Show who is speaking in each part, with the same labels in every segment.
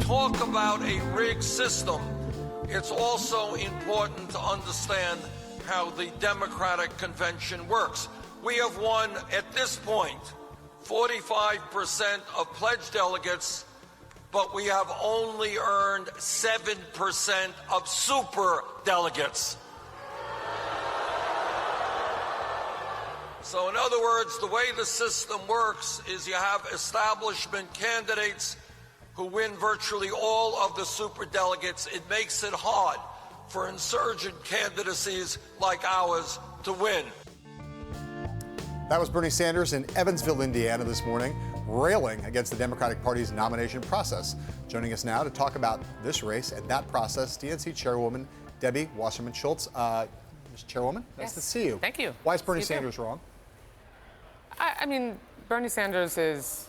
Speaker 1: talk about a rigged system, it's also important to understand how the Democratic convention works. We have won, at this point, 45% of pledged delegates, but we have only earned 7% of super delegates. So in other words, the way the system works is you have establishment candidates who win virtually all of the superdelegates. It makes it hard for insurgent candidacies like ours to win.
Speaker 2: That was Bernie Sanders in Evansville, Indiana this morning, railing against the Democratic Party's nomination process. Joining us now to talk about this race and that process, DNC chairwoman Debbie Wasserman Schultz. Mr. Chairwoman, nice to see you.
Speaker 3: Thank you.
Speaker 2: Why is Bernie Sanders wrong?
Speaker 3: I mean, Bernie Sanders is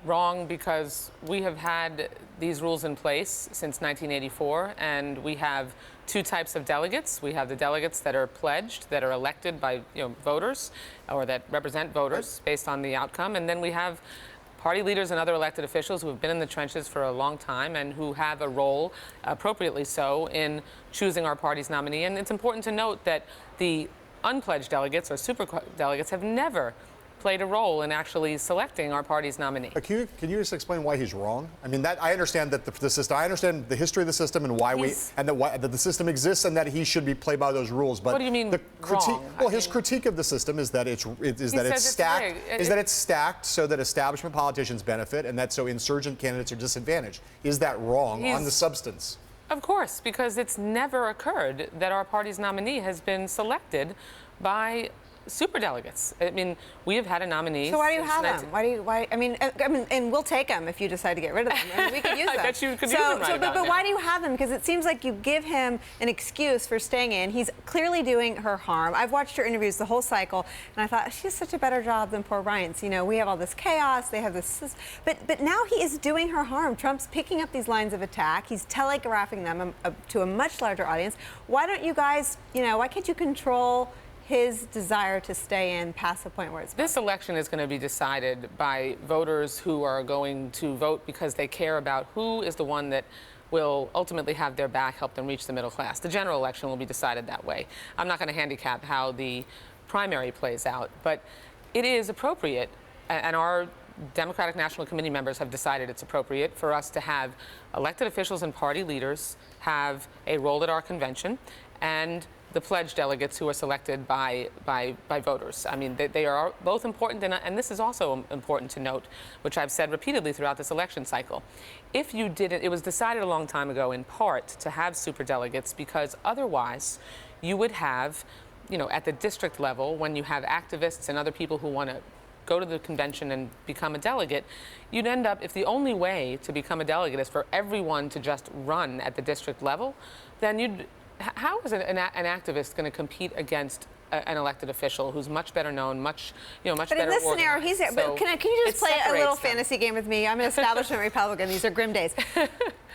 Speaker 3: wrong because we have had these rules in place since 1984, and we have two types of delegates. We have the delegates that are pledged, that are elected by voters, or that represent voters based on the outcome, and then we have party leaders and other elected officials who have been in the trenches for a long time and who have a role, appropriately so, in choosing our party's nominee. And it's important to note that the unpledged delegates or super delegates have never played a role in actually selecting our party's nominee.
Speaker 2: Can you just explain why he's wrong? I mean, I understand that the system. I understand the history of the system and why that the system exists and that he should be played by those rules. But
Speaker 3: what do you mean
Speaker 2: wrong? Well, his
Speaker 3: mean,
Speaker 2: critique of the system is that it's stacked. That it's stacked so that establishment politicians benefit and that so insurgent candidates are disadvantaged. Is that wrong on the substance?
Speaker 3: Of course, because it's never occurred that our party's nominee has been selected by superdelegates. I mean, we have had a nominee.
Speaker 4: So why do you have them? I mean, and we'll take them if you decide to get rid of them. I mean, we could use them.
Speaker 3: I bet you could use them right
Speaker 4: but why do you have them? Because it seems like you give him an excuse for staying in. He's clearly doing her harm. I've watched her interviews the whole cycle, and I thought she has such a better job than poor Ryan's. You know, we have all this chaos. They have this, but now he is doing her harm. Trump's picking up these lines of attack. He's telegraphing them to a much larger audience. Why don't you guys? Why can't you control his desire to stay in past the point where it's
Speaker 3: This election is going to be decided by voters who are going to vote because they care about who is the one that will ultimately have their back, help them reach the middle class. The general election will be decided that way. I'm not going to handicap how the primary plays out, but it is appropriate, and our Democratic National Committee members have decided it's appropriate for us to have elected officials and party leaders have a role at our convention, and the pledged delegates who are selected by voters. I mean, they are both important, and this is also important to note, which I've said repeatedly throughout this election cycle. If you didn't, it was decided a long time ago in part to have superdelegates because otherwise you would have, at the district level, when you have activists and other people who want to go to the convention and become a delegate, you'd end up, if the only way to become a delegate is for everyone to just run at the district level, then how is an activist going to compete against an elected official who's much better known, much better organized?
Speaker 4: But in this scenario, he's there. But can you just play a little fantasy game with me? I'm an establishment Republican. These are grim days.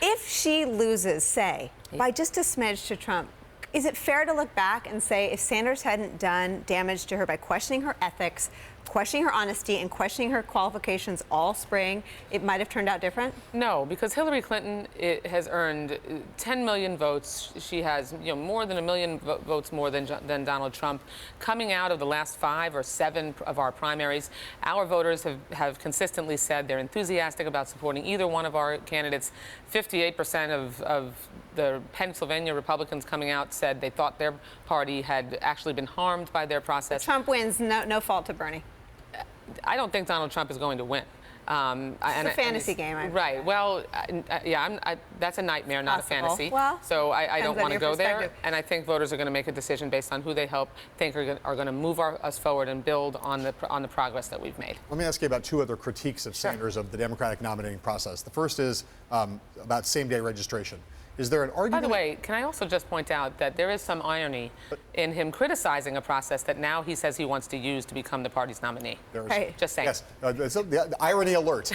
Speaker 4: If she loses, say, by just a smidge to Trump, is it fair to look back and say if Sanders hadn't done damage to her by questioning her ethics, questioning her honesty, and questioning her qualifications all spring, it might have turned out different?
Speaker 3: No, because Hillary Clinton has earned 10 million votes. She has more than 1 million votes more than Donald Trump. Coming out of the last 5 or 7 of our primaries, our voters have consistently said they're enthusiastic about supporting either one of our candidates. 58% of the Pennsylvania Republicans coming out said they thought their party had actually been harmed by their process.
Speaker 4: But Trump wins, no fault to Bernie.
Speaker 3: I don't think Donald Trump is going to win.
Speaker 4: It's a fantasy game.
Speaker 3: Right. Well, that's a nightmare, not a fantasy.
Speaker 4: Well,
Speaker 3: so I don't want to go there. And I think voters are going to make a decision based on who they think are going to move us forward and build on the progress that we've made.
Speaker 2: Let me ask you about 2 other critiques of Sanders of the Democratic nominating process. The first is about same-day registration. Is there an argument?
Speaker 3: By the way, can I also just point out that there is some irony in him criticizing a process that now he says he wants to use to become the party's nominee.
Speaker 4: Right.
Speaker 3: Just saying.
Speaker 2: Yes, so the irony alert.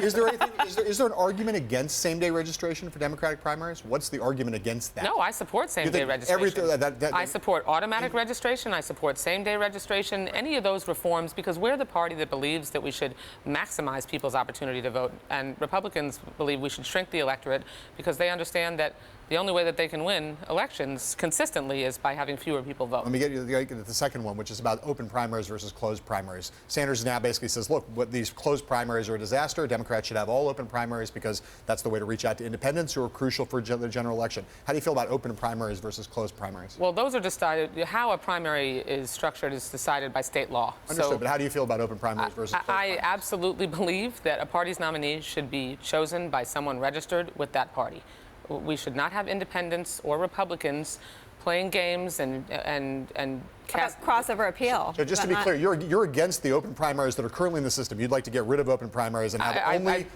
Speaker 2: Is there an argument against same-day registration for Democratic primaries? What's the argument against that?
Speaker 3: No, I support same-day registration. I support automatic registration. I support same-day registration. Any of those reforms, because we're the party that believes that we should maximize people's opportunity to vote, and Republicans believe we should shrink the electorate because they understand that the only way that they can win elections consistently is by having fewer people vote.
Speaker 2: Let me get you to the second one, which is about open primaries versus closed primaries. Sanders now basically says, look, these closed primaries are a disaster. Democrats should have all open primaries because that's the way to reach out to independents who are crucial for the general election. How do you feel about open primaries versus closed primaries?
Speaker 3: Well, those are decided. How a primary is structured is decided by state law.
Speaker 2: Understood, but how do you feel about open primaries versus closed primaries?
Speaker 3: I absolutely believe that a party's nominee should be chosen by someone registered with that party. We should not have independents or Republicans playing games and
Speaker 4: crossover appeal.
Speaker 2: So just to be clear, you're against the open primaries that are currently in the system. You'd like to get rid of open primaries and have only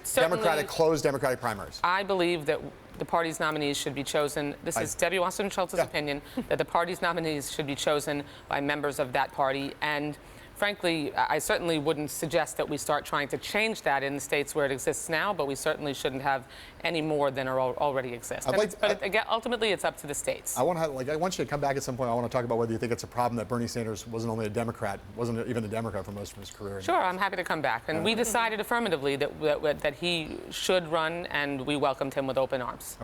Speaker 2: closed Democratic primaries.
Speaker 3: I believe that the party's nominees should be chosen. This is Debbie Wasserman Schultz's opinion, that the party's nominees should be chosen by members of that party. And frankly, I certainly wouldn't suggest that we start trying to change that in the states where it exists now, but we certainly shouldn't have any more than already exist. Again, ultimately, it's up to the states.
Speaker 2: I want you to come back at some point. I want to talk about whether you think it's a problem that Bernie Sanders wasn't only a Democrat, wasn't even a Democrat for most of his career.
Speaker 3: Sure, I'm happy to come back. And we decided affirmatively that he should run, and we welcomed him with open arms.